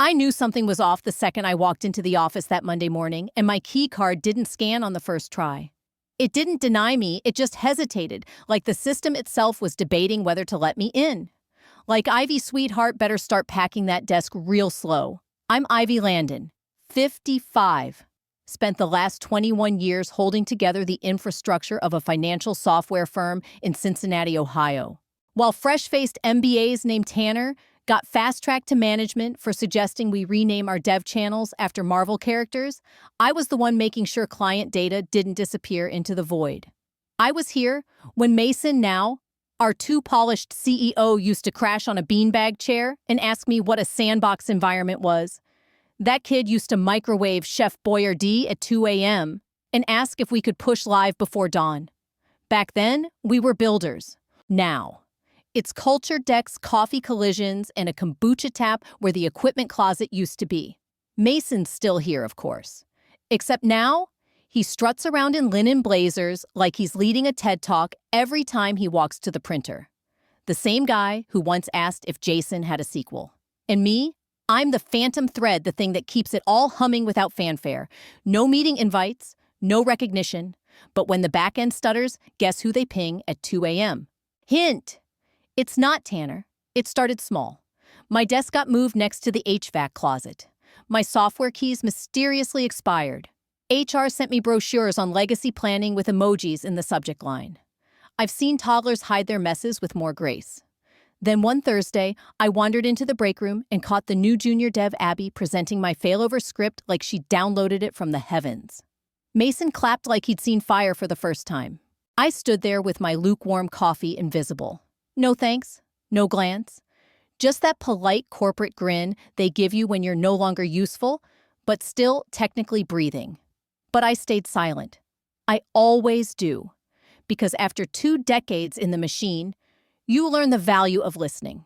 I knew something was off the second I walked into the office that Monday morning, and my key card didn't scan on the first try. It didn't deny me, it just hesitated, like the system itself was debating whether to let me in. Like Ivy sweetheart better start packing that desk real slow. I'm Ivy Landon, 55. Spent the last 21 years holding together the infrastructure of a financial software firm in Cincinnati, Ohio. While fresh-faced MBAs named Tanner got fast-tracked to management for suggesting we rename our dev channels after Marvel characters, I was the one making sure client data didn't disappear into the void. I was here when Mason, now our too-polished CEO, used to crash on a beanbag chair and ask me what a sandbox environment was. That kid used to microwave Chef Boyardee at 2 a.m. and ask if we could push live before dawn. Back then, we were builders. Now, it's culture decks, coffee collisions, and a kombucha tap where the equipment closet used to be. Mason's still here, of course. Except now, he struts around in linen blazers like he's leading a TED Talk every time he walks to the printer. The same guy who once asked if Jason had a sequel. And me? I'm the phantom thread, the thing that keeps it all humming without fanfare. No meeting invites, no recognition. But when the back end stutters, guess who they ping at 2 a.m.? Hint! It's not Tanner. It started small. My desk got moved next to the HVAC closet. My software keys mysteriously expired. HR sent me brochures on legacy planning with emojis in the subject line. I've seen toddlers hide their messes with more grace. Then one Thursday, I wandered into the break room and caught the new junior dev Abby presenting my failover script like she downloaded it from the heavens. Mason clapped like he'd seen fire for the first time. I stood there with my lukewarm coffee invisible. No thanks, no glance. Just that polite corporate grin they give you when you're no longer useful, but still technically breathing. But I stayed silent. I always do. Because after 2 decades in the machine, you learn the value of listening,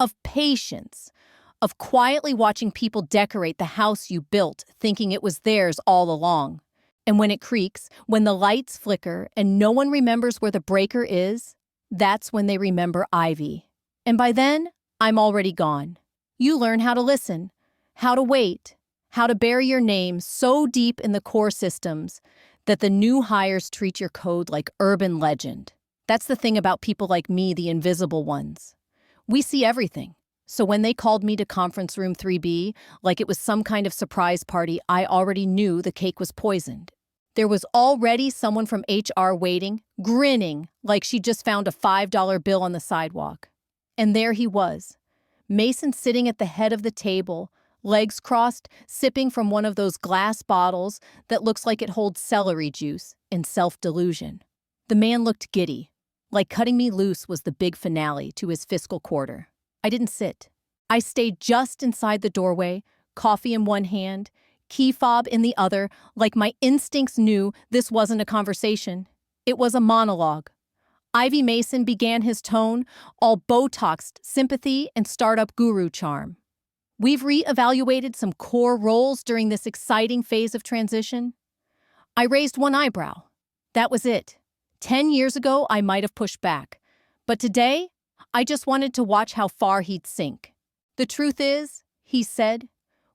of patience, of quietly watching people decorate the house you built, thinking it was theirs all along. And when it creaks, when the lights flicker, and no one remembers where the breaker is, that's when they remember Ivy. And by then, I'm already gone. You learn how to listen, how to wait, how to bury your name so deep in the core systems that the new hires treat your code like urban legend. That's the thing about people like me, the invisible ones. We see everything. So when they called me to conference room 3B, like it was some kind of surprise party, I already knew the cake was poisoned. There was already someone from HR waiting, grinning like she just found a $5 bill on the sidewalk. And there he was, Mason sitting at the head of the table, legs crossed, sipping from one of those glass bottles that looks like it holds celery juice in self-delusion. The man looked giddy, like cutting me loose was the big finale to his fiscal quarter. I didn't sit. I stayed just inside the doorway, coffee in one hand, key fob in the other, like my instincts knew this wasn't a conversation. It was a monologue. Ivy Mason began his tone, all Botoxed sympathy and startup guru charm. We've re-evaluated some core roles during this exciting phase of transition. I raised one eyebrow. That was it. 10 years ago, I might have pushed back. But today, I just wanted to watch how far he'd sink. The truth is, he said,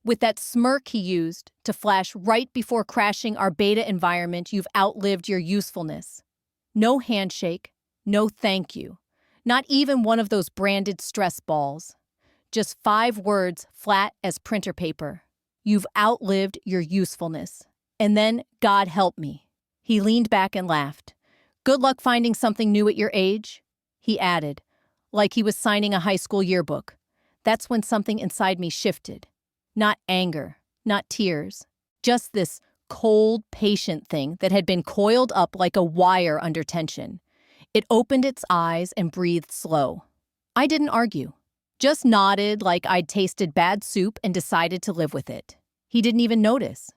with that smirk he used to flash right before crashing our beta environment, you've outlived your usefulness. No handshake, no thank you. Not even one of those branded stress balls. Just 5 words flat as printer paper. You've outlived your usefulness. And then, God help me. He leaned back and laughed. Good luck finding something new at your age, he added, like he was signing a high school yearbook. That's when something inside me shifted. Not anger, not tears, just this cold, patient thing that had been coiled up like a wire under tension. It opened its eyes and breathed slow. I didn't argue, just nodded like I'd tasted bad soup and decided to live with it. He didn't even notice.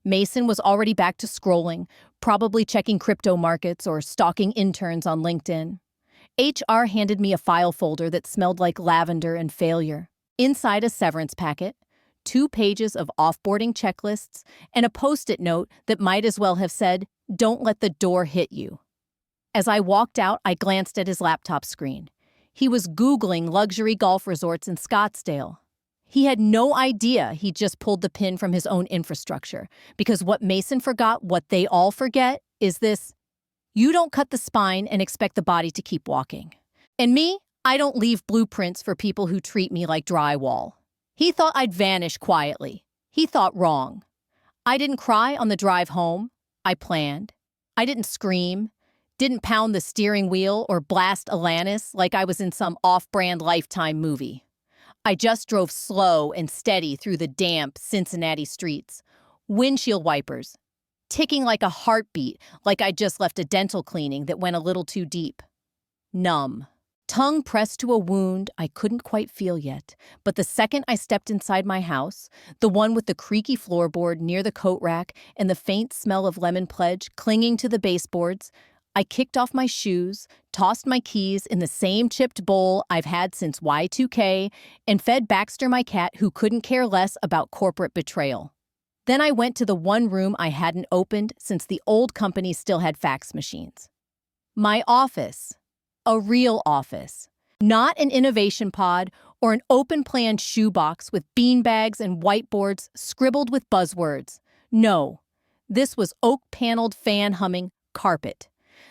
Mason was already back to scrolling, probably checking crypto markets or stalking interns on LinkedIn. HR handed me a file folder that smelled like lavender and failure. Inside a severance packet, 2 pages of offboarding checklists, and a Post-it note that might as well have said, "Don't let the door hit you." As I walked out, I glanced at his laptop screen. He was Googling luxury golf resorts in Scottsdale. He had no idea he just pulled the pin from his own infrastructure, because what Mason forgot, what they all forget, is this: you don't cut the spine and expect the body to keep walking. And me, I don't leave blueprints for people who treat me like drywall. He thought I'd vanish quietly. He thought wrong. I didn't cry on the drive home. I planned. I didn't scream, didn't pound the steering wheel or blast Alanis like I was in some off-brand Lifetime movie. I just drove slow and steady through the damp Cincinnati streets, windshield wipers ticking like a heartbeat, like I'd just left a dental cleaning that went a little too deep. Numb. Tongue pressed to a wound I couldn't quite feel yet, but the second I stepped inside my house, the one with the creaky floorboard near the coat rack and the faint smell of lemon pledge clinging to the baseboards, I kicked off my shoes, tossed my keys in the same chipped bowl I've had since Y2K, and fed Baxter my cat, who couldn't care less about corporate betrayal. Then I went to the one room I hadn't opened since the old company still had fax machines. My office. A real office. Not an innovation pod or an open-plan shoebox with beanbags and whiteboards scribbled with buzzwords. No, this was oak-paneled fan-humming carpet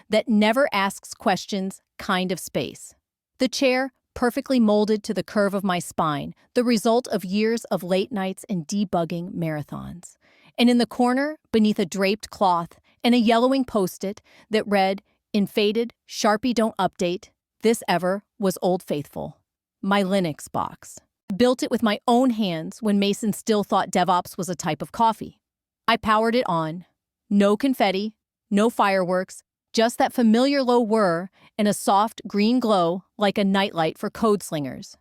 that never asks questions kind of space. The chair, perfectly molded to the curve of my spine, the result of years of late nights and debugging marathons. And in the corner, beneath a draped cloth and a yellowing post-it that read, in faded, Sharpie don't update, this ever was Old Faithful. My Linux box. Built it with my own hands when Mason still thought DevOps was a type of coffee. I powered it on. No confetti, no fireworks, just that familiar low whir and a soft green glow like a nightlight for code slingers.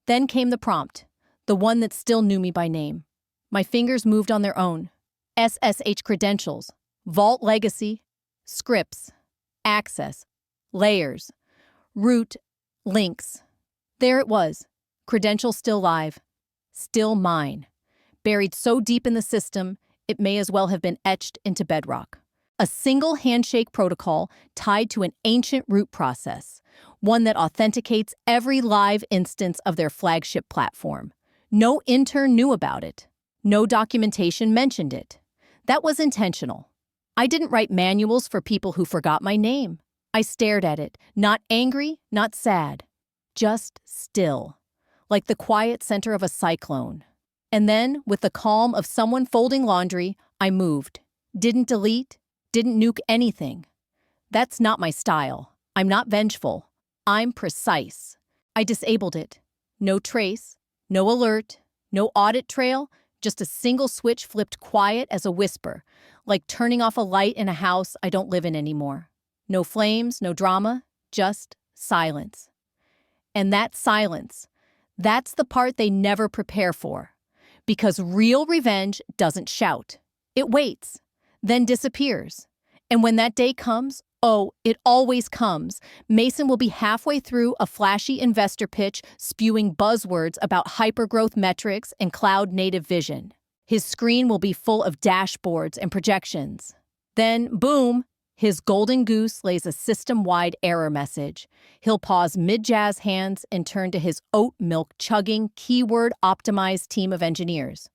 Then came the prompt, the one that still knew me by name. My fingers moved on their own. SSH credentials, Vault legacy, scripts, access, layers, root, links. There it was, credentials still live, still mine, buried so deep in the system it may as well have been etched into bedrock. A single handshake protocol tied to an ancient root process, one that authenticates every live instance of their flagship platform. No intern knew about it. No documentation mentioned it. That was intentional. I didn't write manuals for people who forgot my name. I stared at it, not angry, not sad, just still, like the quiet center of a cyclone. And then, with the calm of someone folding laundry, I moved. Didn't delete, didn't nuke anything. That's not my style. I'm not vengeful. I'm precise. I disabled it. No trace, no alert, no audit trail, just a single switch flipped quiet as a whisper, like turning off a light in a house I don't live in anymore. No flames, no drama, just silence. And that silence, that's the part they never prepare for. Because real revenge doesn't shout. It waits, then disappears. And when that day comes, oh, it always comes, Mason will be halfway through a flashy investor pitch spewing buzzwords about hypergrowth metrics and cloud-native vision. His screen will be full of dashboards and projections. Then, boom, his golden goose lays a system-wide error message. He'll pause mid-jazz hands and turn to his oat milk-chugging, keyword-optimized team of engineers.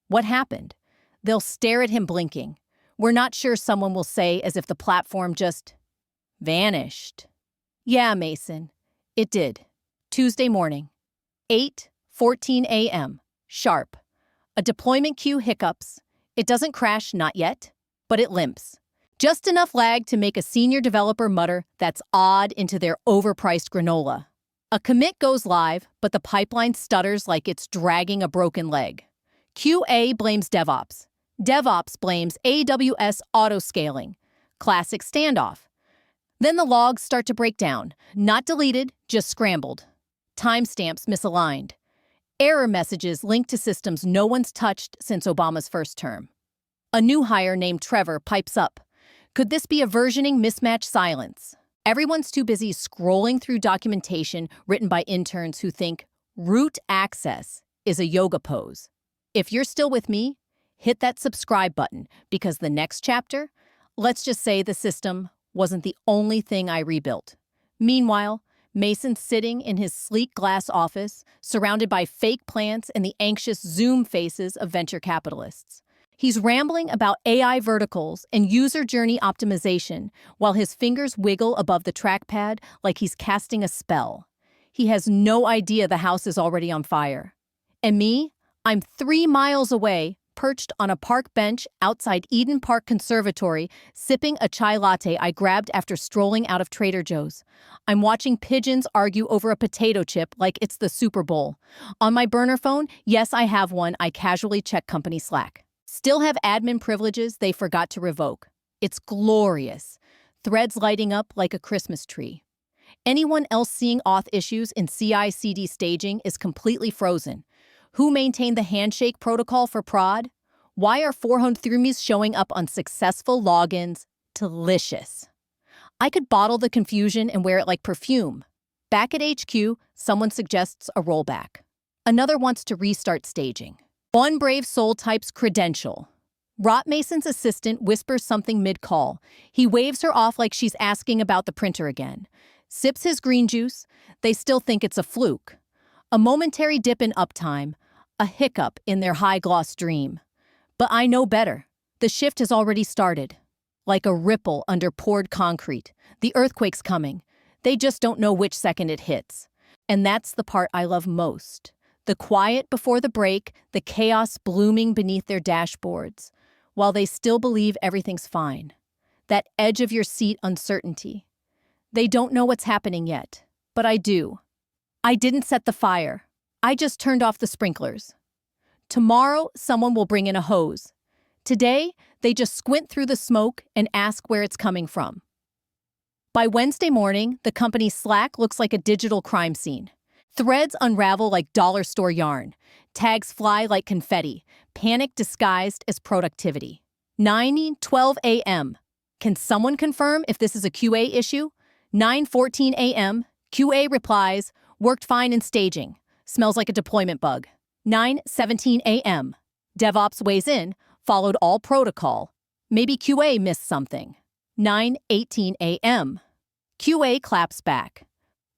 What happened? They'll stare at him blinking. We're not sure, someone will say, as if the platform just vanished. Yeah, Mason, it did. Tuesday morning, 8:14 a.m., sharp. A deployment queue hiccups. It doesn't crash, not yet, but it limps. Just enough lag to make a senior developer mutter, "That's odd," into their overpriced granola. A commit goes live, but the pipeline stutters like it's dragging a broken leg. QA blames DevOps. DevOps blames AWS autoscaling. Classic standoff. Then the logs start to break down. Not deleted, just scrambled. Timestamps misaligned. Error messages linked to systems no one's touched since Obama's first term. A new hire named Trevor pipes up. Could this be a versioning mismatch? Silence. Everyone's too busy scrolling through documentation written by interns who think root access is a yoga pose. If you're still with me, hit that subscribe button, because the next chapter, let's just say the system wasn't the only thing I rebuilt. Meanwhile, Mason's sitting in his sleek glass office, surrounded by fake plants and the anxious Zoom faces of venture capitalists. He's rambling about AI verticals and user journey optimization while his fingers wiggle above the trackpad like he's casting a spell. He has no idea the house is already on fire. And me? I'm 3 miles away, perched on a park bench outside Eden Park Conservatory, sipping a chai latte I grabbed after strolling out of Trader Joe's. I'm watching pigeons argue over a potato chip like it's the Super Bowl. On my burner phone, yes, I have one, I casually check company Slack. Still have admin privileges they forgot to revoke. It's glorious. Threads lighting up like a Christmas tree. Anyone else seeing auth issues in CI/CD staging is completely frozen. Who maintained the handshake protocol for prod? Why are 403s showing up on successful logins? Delicious. I could bottle the confusion and wear it like perfume. Back at HQ, someone suggests a rollback. Another wants to restart staging. One brave soul types credential. Rot Mason's assistant whispers something mid-call. He waves her off like she's asking about the printer again. Sips his green juice. They still think it's a fluke. A momentary dip in uptime. A hiccup in their high-gloss dream. But I know better. The shift has already started. Like a ripple under poured concrete. The earthquake's coming. They just don't know which second it hits. And that's the part I love most. The quiet before the break, the chaos blooming beneath their dashboards, while they still believe everything's fine. That edge-of-your-seat uncertainty. They don't know what's happening yet, but I do. I didn't set the fire. I just turned off the sprinklers. Tomorrow, someone will bring in a hose. Today, they just squint through the smoke and ask where it's coming from. By Wednesday morning, the company's Slack looks like a digital crime scene. Threads unravel like dollar store yarn. Tags fly like confetti, panic disguised as productivity. 9:12 a.m. Can someone confirm if this is a QA issue? 9:14 a.m. QA replies, worked fine in staging. Smells like a deployment bug. 9:17 a.m. DevOps weighs in, followed all protocol. Maybe QA missed something. 9:18 a.m. QA claps back.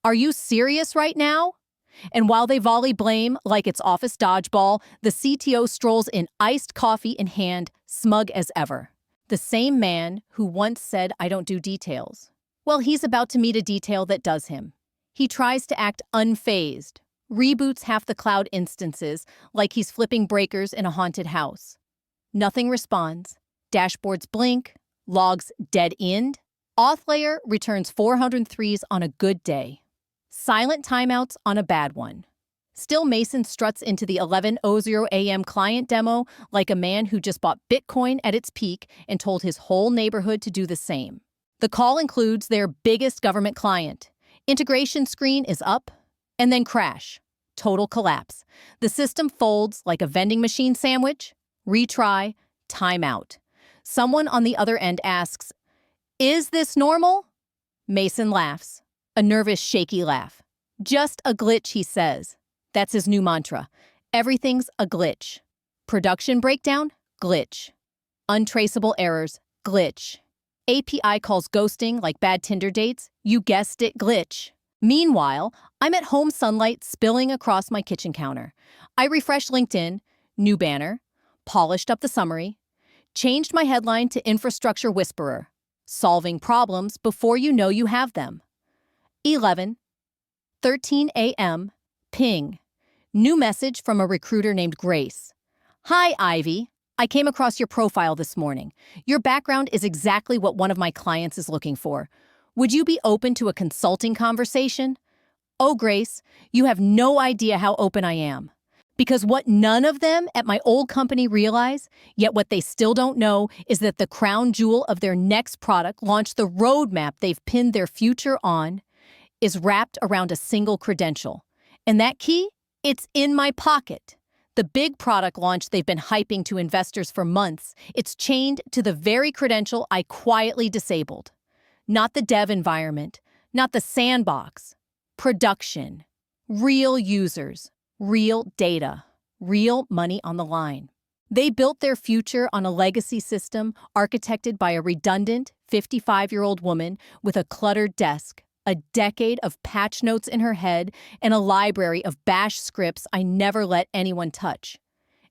Are you serious right now? And while they volley blame like it's office dodgeball, the CTO strolls in iced coffee in hand, smug as ever. The same man who once said, I don't do details. Well, he's about to meet a detail that does him. He tries to act unfazed, reboots half the cloud instances like he's flipping breakers in a haunted house. Nothing responds. Dashboards blink. Logs dead-end. Auth layer returns 403s on a good day. Silent timeouts on a bad one. Still, Mason struts into the 11:00 a.m. client demo like a man who just bought Bitcoin at its peak and told his whole neighborhood to do the same. The call includes their biggest government client. Integration screen is up, and then crash. Total collapse. The system folds like a vending machine sandwich. Retry. Timeout. Someone on the other end asks, is this normal? Mason laughs. A nervous, shaky laugh. Just a glitch, he says. That's his new mantra. Everything's a glitch. Production breakdown? Glitch. Untraceable errors? Glitch. API calls ghosting like bad Tinder dates? You guessed it, glitch. Meanwhile, I'm at home sunlight spilling across my kitchen counter. I refreshed LinkedIn, new banner, polished up the summary, changed my headline to Infrastructure Whisperer, solving problems before you know you have them. 11:13 a.m. Ping. New message from a recruiter named Grace. Hi, Ivy. I came across your profile this morning. Your background is exactly what one of my clients is looking for. Would you be open to a consulting conversation? Oh, Grace, you have no idea how open I am. Because what none of them at my old company realize, yet what they still don't know, is that the crown jewel of their next product, launched the roadmap they've pinned their future on, is wrapped around a single credential. And that key? It's in my pocket. The big product launch they've been hyping to investors for months, it's chained to the very credential I quietly disabled. Not the dev environment, not the sandbox. Production. Real users. Real data. Real money on the line. They built their future on a legacy system architected by a redundant 55-year-old woman with a cluttered desk, a decade of patch notes in her head, and a library of bash scripts I never let anyone touch.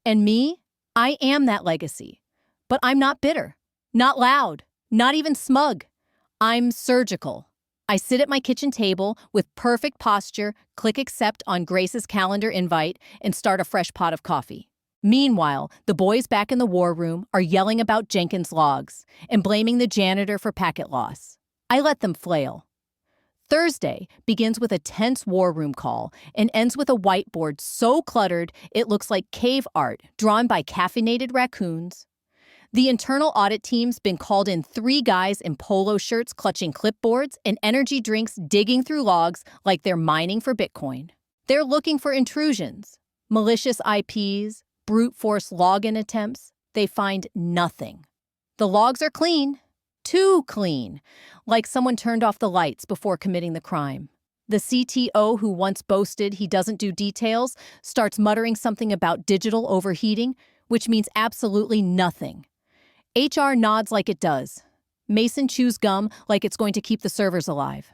And me? I am that legacy. But I'm not bitter, not loud, not even smug. I'm surgical. I sit at my kitchen table with perfect posture, click accept on Grace's calendar invite, and start a fresh pot of coffee. Meanwhile, the boys back in the war room are yelling about Jenkins' logs and blaming the janitor for packet loss. I let them flail. Thursday begins with a tense war room call and ends with a whiteboard so cluttered it looks like cave art drawn by caffeinated raccoons. The internal audit team's been called in 3 guys in polo shirts clutching clipboards and energy drinks digging through logs like they're mining for Bitcoin. They're looking for intrusions, malicious IPs, brute force login attempts. They find nothing. The logs are clean. Too clean, like someone turned off the lights before committing the crime. The CTO, who once boasted he doesn't do details, starts muttering something about digital overheating, which means absolutely nothing. HR nods like it does. Mason chews gum like it's going to keep the servers alive.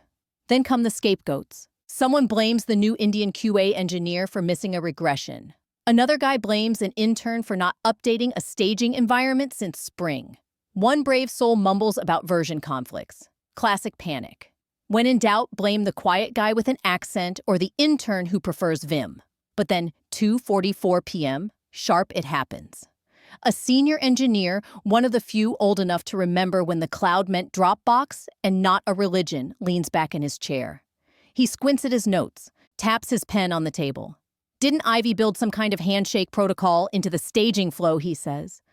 Then come the scapegoats. Someone blames the new Indian QA engineer for missing a regression. Another guy blames an intern for not updating a staging environment since spring. One brave soul mumbles about version conflicts. Classic panic. When in doubt, blame the quiet guy with an accent or the intern who prefers Vim. But then, 2:44 p.m., sharp it happens. A senior engineer, one of the few old enough to remember when the cloud meant Dropbox and not a religion, leans back in his chair. He squints at his notes, taps his pen on the table. Didn't Ivy build some kind of handshake protocol into the staging flow, he says.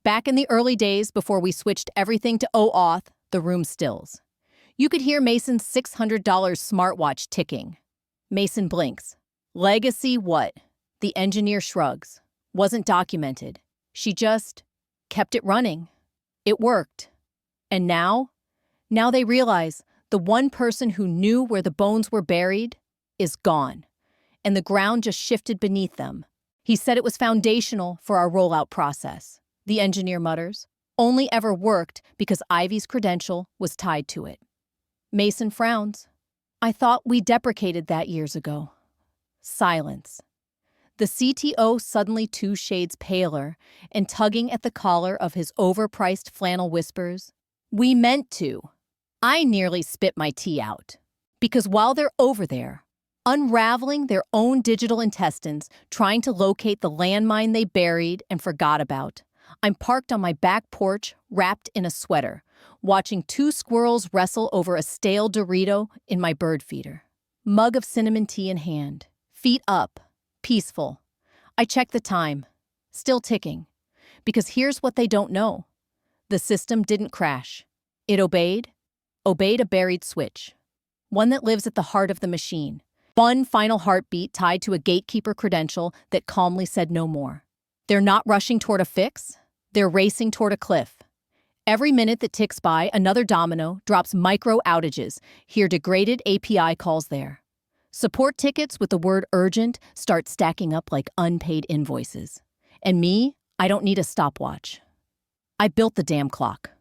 Back in the early days before we switched everything to OAuth, the room stills. You could hear Mason's $600 smartwatch ticking. Mason blinks. Legacy what? The engineer shrugs. Wasn't documented. She just kept it running. It worked. And now? Now they realize the one person who knew where the bones were buried is gone. And the ground just shifted beneath them. He said it was foundational for our rollout process. The engineer mutters, only ever worked because Ivy's credential was tied to it. Mason frowns. I thought we deprecated that years ago. Silence. The CTO suddenly 2 shades paler and tugging at the collar of his overpriced flannel whispers, we meant to. I nearly spit my tea out. Because while they're over there, unraveling their own digital intestines, trying to locate the landmine they buried and forgot about, I'm parked on my back porch, wrapped in a sweater, watching 2 squirrels wrestle over a stale Dorito in my bird feeder. Mug of cinnamon tea in hand, feet up, peaceful. I check the time, still ticking. Because here's what they don't know. The system didn't crash. It obeyed a buried switch. One that lives at the heart of the machine. One final heartbeat tied to a gatekeeper credential that calmly said no more. They're not rushing toward a fix. They're racing toward a cliff. Every minute that ticks by, another domino drops micro outages. Here degraded API calls there. Support tickets with the word urgent start stacking up like unpaid invoices. And me, I don't need a stopwatch. I built the damn clock.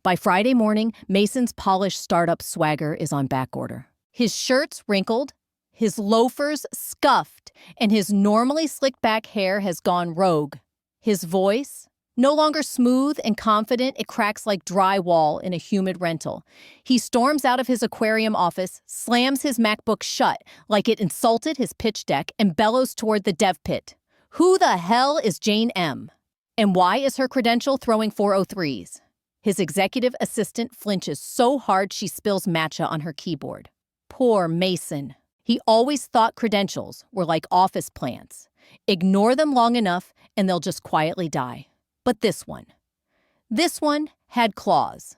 By Friday morning, Mason's polished startup swagger is on backorder. His shirt's wrinkled, his loafers scuffed, and his normally slicked-back hair has gone rogue. His voice, no longer smooth and confident, it cracks like drywall in a humid rental. He storms out of his aquarium office, slams his MacBook shut like it insulted his pitch deck, and bellows toward the dev pit. Who the hell is Jane M? And why is her credential throwing 403s? His executive assistant flinches so hard she spills matcha on her keyboard. Poor Mason. He always thought credentials were like office plants. Ignore them long enough and they'll just quietly die. But this one had claws.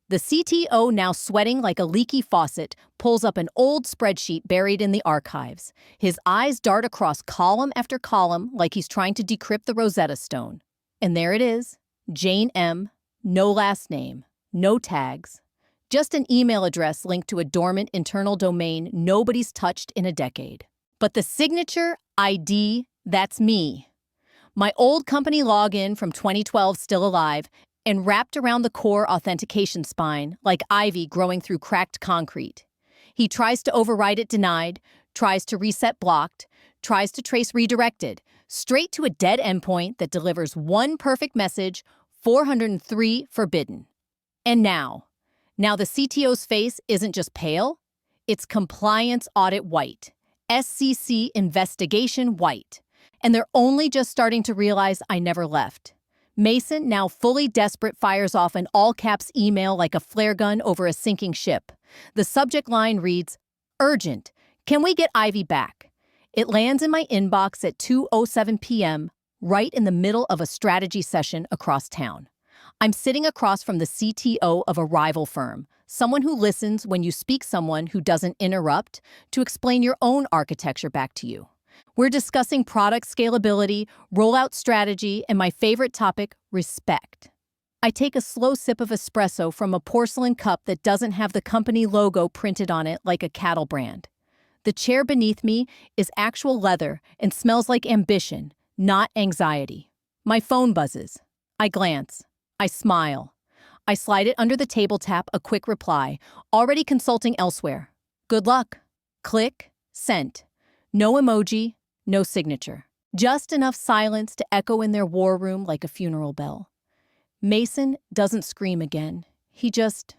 The CTO, now sweating like a leaky faucet, pulls up an old spreadsheet buried in the archives. His eyes dart across column after column like he's trying to decrypt the Rosetta Stone. And there it is, Jane M., no last name, no tags, just an email address linked to a dormant internal domain nobody's touched in a decade. But the signature ID, that's me. My old company login from 2012 still alive and wrapped around the core authentication spine like ivy growing through cracked concrete. He tries to override it denied, tries to reset blocked, tries to trace redirected, straight to a dead endpoint that delivers one perfect message, 403 forbidden. And now the CTO's face isn't just pale, it's compliance audit white, SCC investigation white. And they're only just starting to realize I never left. Mason, now fully desperate, fires off an all-caps email like a flare gun over a sinking ship. The subject line reads, "Urgent. Can we get Ivy back?" It lands in my inbox at 2:07 p.m., right in the middle of a strategy session across town. I'm sitting across from the CTO of a rival firm, someone who listens when you speak, someone who doesn't interrupt to explain your own architecture back to you. We're discussing product scalability, rollout strategy, and my favorite topic, respect. I take a slow sip of espresso from a porcelain cup that doesn't have the company logo printed on it like a cattle brand. The chair beneath me is actual leather and smells like ambition, not anxiety. My phone buzzes. I glance. I smile. I slide it under the table, tap a quick reply, already consulting elsewhere. Good luck. Click, sent. No emoji, no signature. Just enough silence to echo in their war room like a funeral bell. Mason doesn't scream again. He just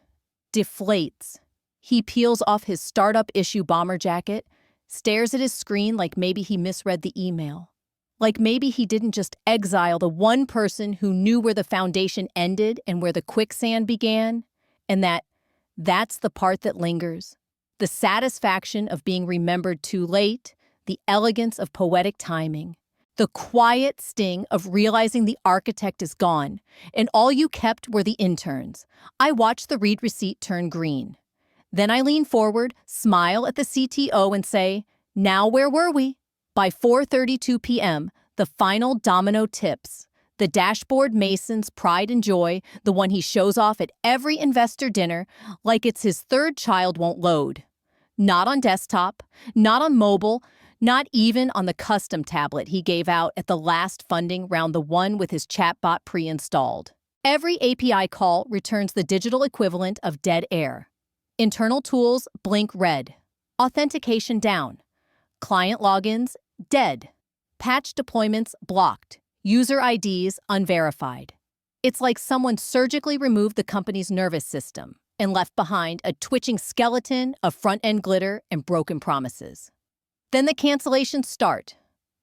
deflates. He peels off his startup issue bomber jacket, stares at his screen like maybe he misread the email. Like maybe he didn't just exile the one person who knew where the foundation ended and where the quicksand began, and that's the part that lingers. The satisfaction of being remembered too late, the elegance of poetic timing, the quiet sting of realizing the architect is gone, and all you kept were the interns. I watch the read receipt turn green. Then I lean forward, smile at the CTO, and say, "Now where were we?" By 4:32 p.m., the final domino tips. The dashboard, Mason's pride and joy, the one he shows off at every investor dinner like it's his third child, won't load. Not on desktop, not on mobile, not even on the custom tablet he gave out at the last funding round, the one with his chatbot pre-installed. Every API call returns the digital equivalent of dead air. Internal tools blink red. Authentication down. Client logins dead. Patch deployments blocked. User IDs unverified. It's like someone surgically removed the company's nervous system and left behind a twitching skeleton of front-end glitter and broken promises. Then the cancellations start.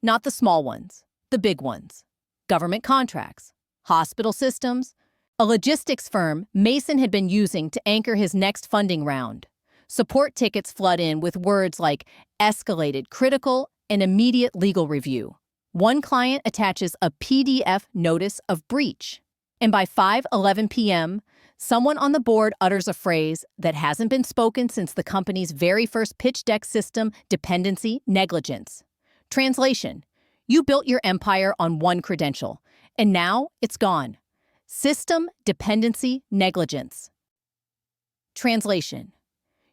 Not the small ones, the big ones. Government contracts, hospital systems, a logistics firm Mason had been using to anchor his next funding round. Support tickets flood in with words like escalated, critical, and immediate legal review. One client attaches a PDF notice of breach. And by 5:11 p.m., someone on the board utters a phrase that hasn't been spoken since the company's very first pitch deck: system dependency negligence. Translation: you built your empire on one credential, and now it's gone. System dependency negligence. Translation: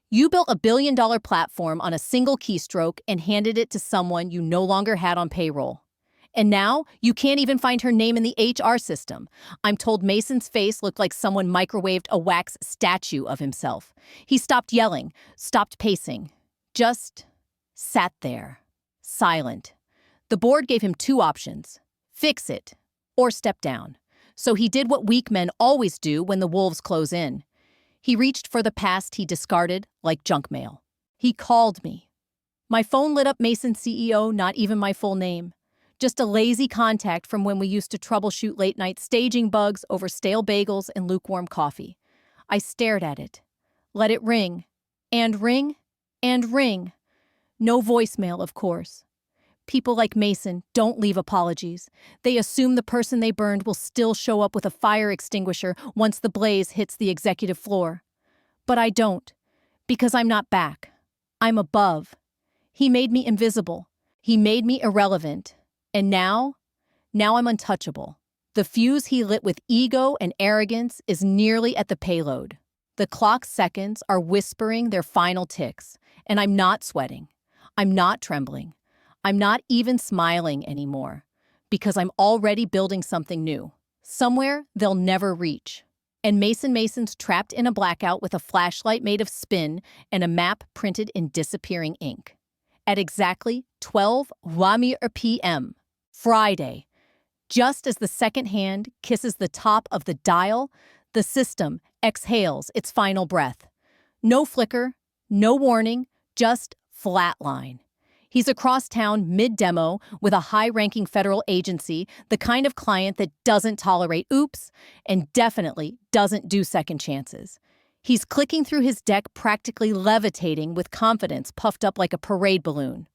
you built a billion-dollar platform on a single keystroke and handed it to someone you no longer had on payroll. And now you can't even find her name in the HR system. I'm told Mason's face looked like someone microwaved a wax statue of himself. He stopped yelling, stopped pacing, just sat there, silent. The board gave him two options: fix it or step down. So he did what weak men always do when the wolves close in. He reached for the past he discarded like junk mail. He called me. My phone lit up Mason CEO, not even my full name. Just a lazy contact from when we used to troubleshoot late-night staging bugs over stale bagels and lukewarm coffee. I stared at it, let it ring, and ring, and ring. No voicemail, of course. People like Mason don't leave apologies. They assume the person they burned will still show up with a fire extinguisher once the blaze hits the executive floor. But I don't, because I'm not back. I'm above. He made me invisible. He made me irrelevant. And now I'm untouchable. The fuse he lit with ego and arrogance is nearly at the payload. The clock seconds are whispering their final ticks, and I'm not sweating. I'm not trembling. I'm not even smiling anymore, because I'm already building something new, somewhere they'll never reach. And Mason's trapped in a blackout with a flashlight made of spin and a map printed in disappearing ink. At exactly 12 p.m., Friday, just as the second hand kisses the top of the dial, the system exhales its final breath. No flicker, no warning, just flatline. He's across town mid-demo with a high-ranking federal agency, the kind of client that doesn't tolerate oops and definitely doesn't do second chances. He's clicking through his deck, practically levitating with confidence puffed up like a parade balloon.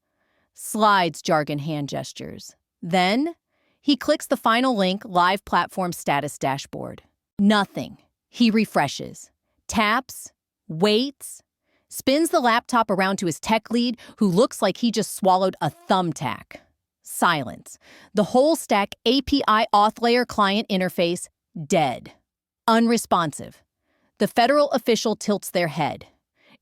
Slides, jargon, hand gestures. Then, he clicks the final link, live platform status dashboard. Nothing. He refreshes. Taps. Waits. Spins the laptop around to his tech lead, who looks like he just swallowed a thumbtack. Silence. The whole stack API auth layer client interface, dead. Unresponsive. The federal official tilts their head.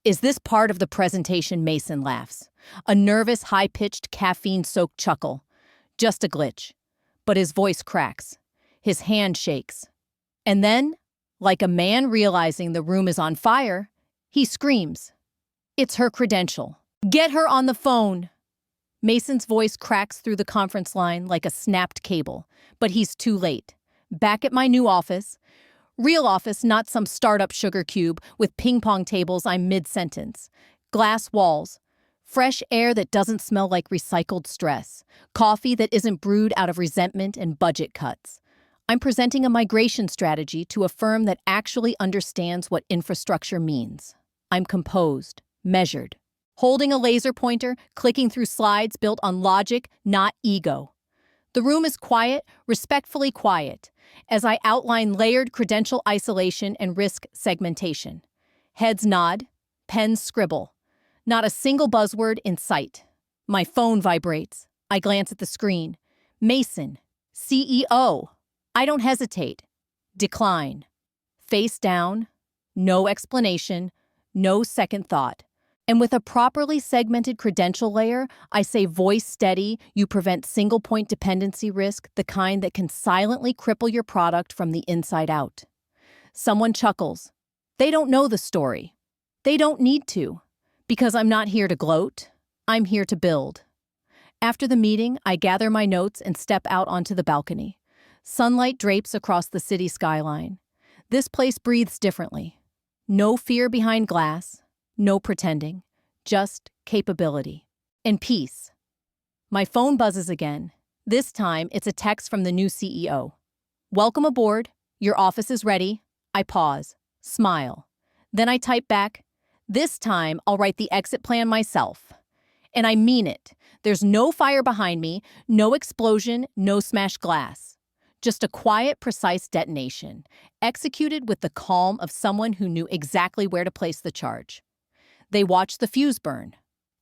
Is this part of the presentation? Mason laughs. A nervous, high-pitched, caffeine-soaked chuckle. Just a glitch. But his voice cracks. His hand shakes. And then, like a man realizing the room is on fire, he screams. It's her credential. Get her on the phone. Mason's voice cracks through the conference line like a snapped cable, but he's too late. Back at my new office, real office, not some startup sugar cube with ping-pong tables, I'm mid-sentence. Glass walls. Fresh air that doesn't smell like recycled stress. Coffee that isn't brewed out of resentment and budget cuts. I'm presenting a migration strategy to a firm that actually understands what infrastructure means. I'm composed, measured, holding a laser pointer, clicking through slides built on logic, not ego. The room is quiet, respectfully quiet, as I outline layered credential isolation and risk segmentation. Heads nod, pens scribble. Not a single buzzword in sight. My phone vibrates. I glance at the screen. Mason, CEO. I don't hesitate. Decline. Face down. No explanation. No second thought. And with a properly segmented credential layer, I say voice steady, you prevent single-point dependency risk, the kind that can silently cripple your product from the inside out. Someone chuckles. They don't know the story. They don't need to. Because I'm not here to gloat. I'm here to build. After the meeting, I gather my notes and step out onto the balcony. Sunlight drapes across the city skyline. This place breathes differently. No fear behind glass, no pretending, just capability and peace. My phone buzzes again. This time, it's a text from the new CEO. Welcome aboard. Your office is ready. I pause, smile. Then I type back, this time I'll write the exit plan myself. And I mean it. There's no fire behind me, no explosion, no smashed glass. Just a quiet, precise detonation, executed with the calm of someone who knew exactly where to place the charge. They watch the fuse burn.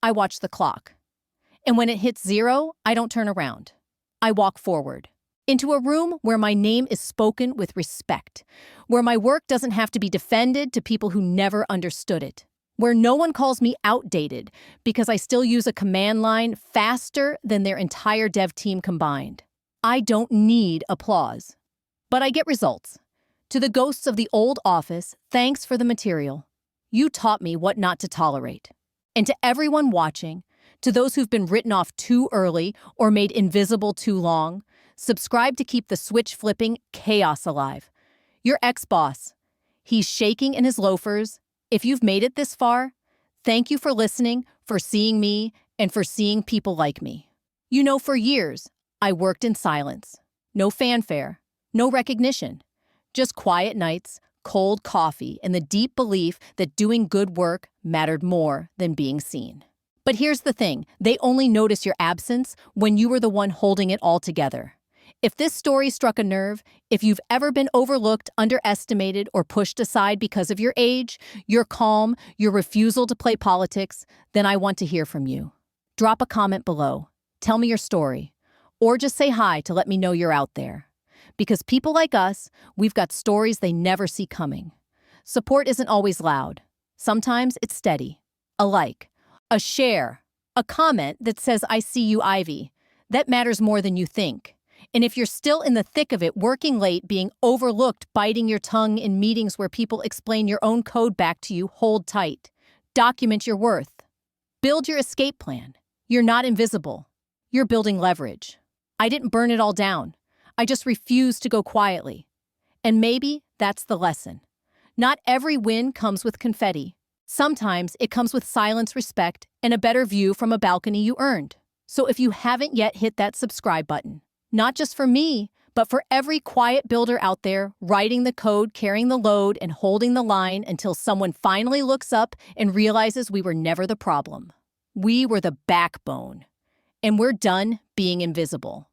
I watch the clock. And when it hits 0, I don't turn around. I walk forward. Into a room where my name is spoken with respect, where my work doesn't have to be defended to people who never understood it, where no one calls me outdated because I still use a command line faster than their entire dev team combined. I don't need applause, but I get results. To the ghosts of the old office, thanks for the material. You taught me what not to tolerate. And to everyone watching, to those who've been written off too early or made invisible too long, subscribe to keep the switch-flipping chaos alive. Your ex-boss, he's shaking in his loafers. If you've made it this far, thank you for listening, for seeing me, and for seeing people like me. You know, for years, I worked in silence. No fanfare, no recognition. Just quiet nights, cold coffee, and the deep belief that doing good work mattered more than being seen. But here's the thing, they only notice your absence when you were the one holding it all together. If this story struck a nerve, if you've ever been overlooked, underestimated, or pushed aside because of your age, your calm, your refusal to play politics, then I want to hear from you. Drop a comment below. Tell me your story. Or just say hi to let me know you're out there. Because people like us, we've got stories they never see coming. Support isn't always loud. Sometimes it's steady. A like, a share, a comment that says, I see you, Ivy. That matters more than you think. And if you're still in the thick of it, working late, being overlooked, biting your tongue in meetings where people explain your own code back to you, hold tight. Document your worth. Build your escape plan. You're not invisible. You're building leverage. I didn't burn it all down. I just refused to go quietly. And maybe that's the lesson. Not every win comes with confetti. Sometimes it comes with silence, respect, and a better view from a balcony you earned. So if you haven't yet hit that subscribe button, not just for me, but for every quiet builder out there, writing the code, carrying the load, and holding the line until someone finally looks up and realizes we were never the problem. We were the backbone. And we're done being invisible.